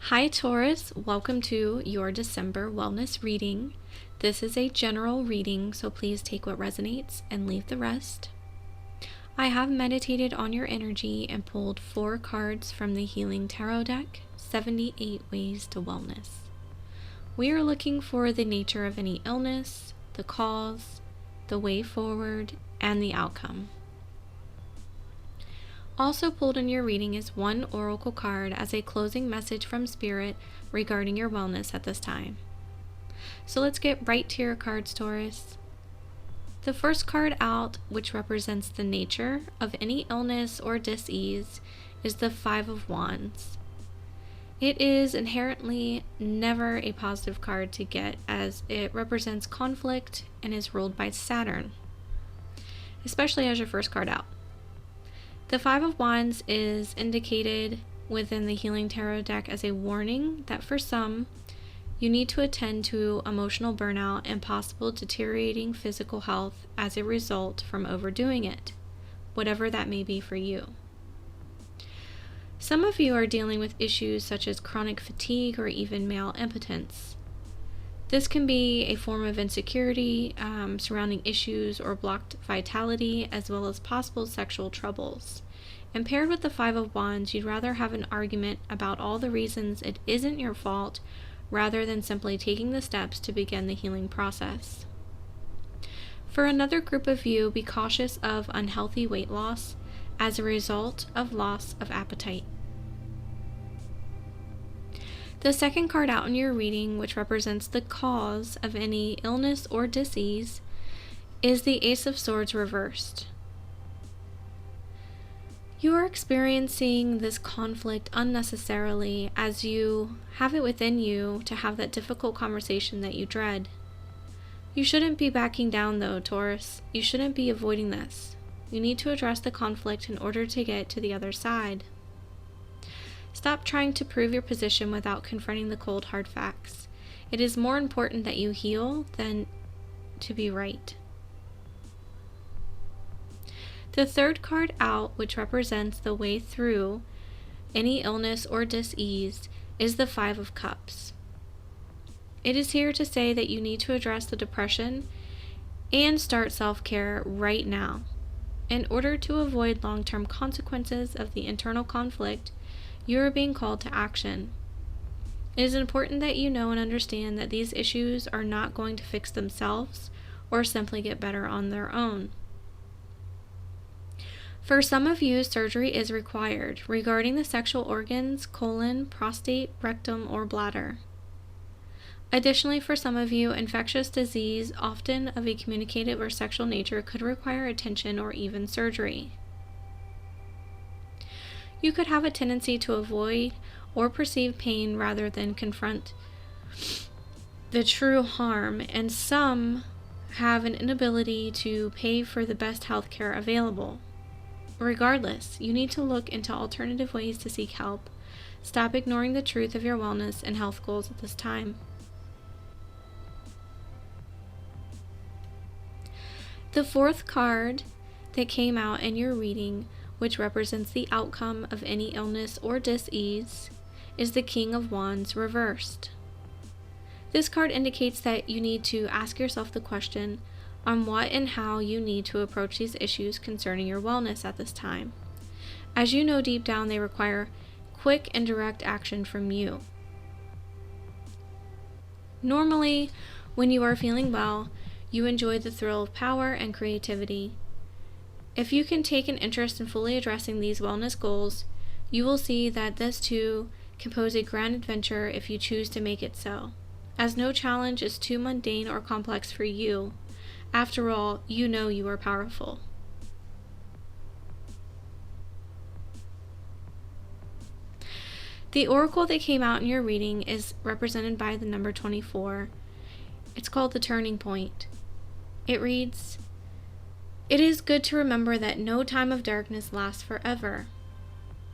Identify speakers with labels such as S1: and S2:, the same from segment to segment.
S1: Hi Taurus, welcome to your December wellness reading. This is a general reading, so please take what resonates and leave the rest. I have meditated on your energy and pulled 4 cards from the Healing Tarot deck, 78 Ways to Wellness. We are looking for the nature of any illness, the cause, the way forward, and the outcome. Also pulled in your reading is 1 oracle card as a closing message from Spirit regarding your wellness at this time. So let's get right to your cards, Taurus. The first card out, which represents the nature of any illness or dis-ease, is the 5 of Wands. It is inherently never a positive card to get, as it represents conflict and is ruled by Saturn, especially as your first card out. The 5 of Wands is indicated within the Healing Tarot deck as a warning that for some, you need to attend to emotional burnout and possible deteriorating physical health as a result from overdoing it, whatever that may be for you. Some of you are dealing with issues such as chronic fatigue or even male impotence. This can be a form of insecurity surrounding issues or blocked vitality, as well as possible sexual troubles. And paired with the 5 of Wands, you'd rather have an argument about all the reasons it isn't your fault, rather than simply taking the steps to begin the healing process. For another group of you, be cautious of unhealthy weight loss as a result of loss of appetite. The second card out in your reading, which represents the cause of any illness or disease, is the Ace of Swords reversed. You are experiencing this conflict unnecessarily, as you have it within you to have that difficult conversation that you dread. You shouldn't be backing down though, Taurus. You shouldn't be avoiding this. You need to address the conflict in order to get to the other side. Stop trying to prove your position without confronting the cold, hard facts. It is more important that you heal than to be right. The third card out, which represents the way through any illness or dis-ease, is the 5 of Cups. It is here to say that you need to address the depression and start self-care right now. In order to avoid long-term consequences of the internal conflict, you are being called to action. It is important that you know and understand that these issues are not going to fix themselves or simply get better on their own. For some of you, surgery is required regarding the sexual organs, colon, prostate, rectum, or bladder. Additionally, for some of you, infectious disease, often of a communicative or sexual nature, could require attention or even surgery. You could have a tendency to avoid or perceive pain rather than confront the true harm, and some have an inability to pay for the best health care available. Regardless, you need to look into alternative ways to seek help. Stop ignoring the truth of your wellness and health goals at this time. The fourth card that came out in your reading, which represents the outcome of any illness or dis-ease, is the King of Wands reversed. This card indicates that you need to ask yourself the question on what and how you need to approach these issues concerning your wellness at this time. As you know deep down, they require quick and direct action from you. Normally, when you are feeling well, you enjoy the thrill of power and creativity. If you can take an interest in fully addressing these wellness goals, you will see that this too can pose a grand adventure if you choose to make it so, as no challenge is too mundane or complex for you. After all, you know you are powerful. The oracle that came out in your reading is represented by the number 24. It's called the Turning Point. It reads, "It is good to remember that no time of darkness lasts forever,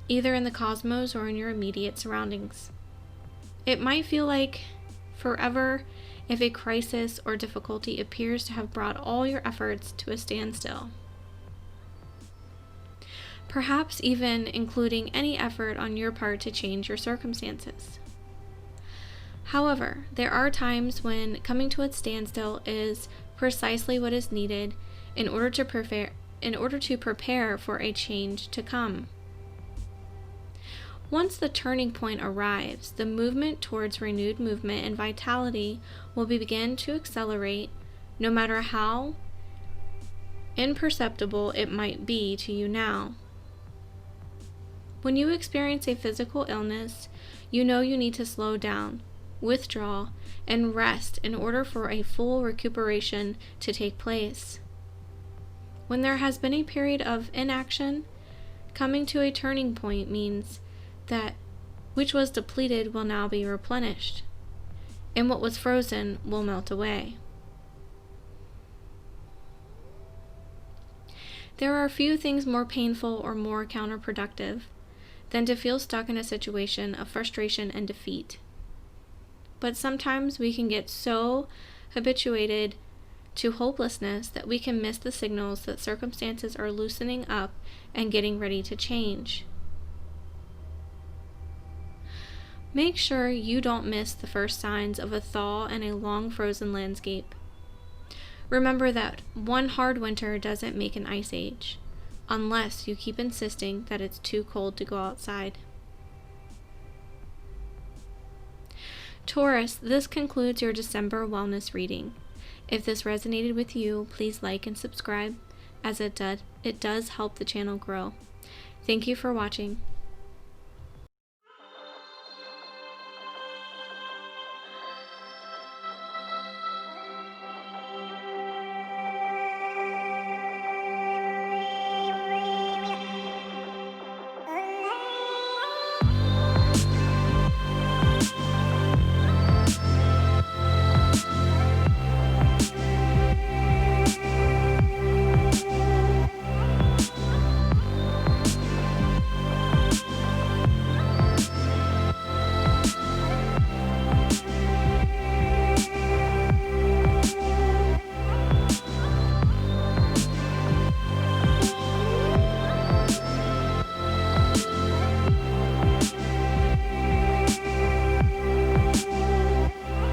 S1: either in the cosmos or in your immediate surroundings. It might feel like forever if a crisis or difficulty appears to have brought all your efforts to a standstill. Perhaps even including any effort on your part to change your circumstances. However, there are times when coming to a standstill is precisely what is needed in order to prepare for a change to come. Once the turning point arrives, the movement towards renewed movement and vitality will begin to accelerate, no matter how imperceptible it might be to you now. When you experience a physical illness, you know you need to slow down, withdraw, and rest in order for a full recuperation to take place. When there has been a period of inaction, coming to a turning point means that which was depleted will now be replenished, and what was frozen will melt away. There are few things more painful or more counterproductive than to feel stuck in a situation of frustration and defeat. But sometimes we can get so habituated to hopelessness that we can miss the signals that circumstances are loosening up and getting ready to change. Make sure you don't miss the first signs of a thaw in a long frozen landscape. Remember that one hard winter doesn't make an ice age, unless you keep insisting that it's too cold to go outside. Taurus, this concludes your December wellness reading. If this resonated with you, please like and subscribe, as it does help the channel grow. Thank you for watching.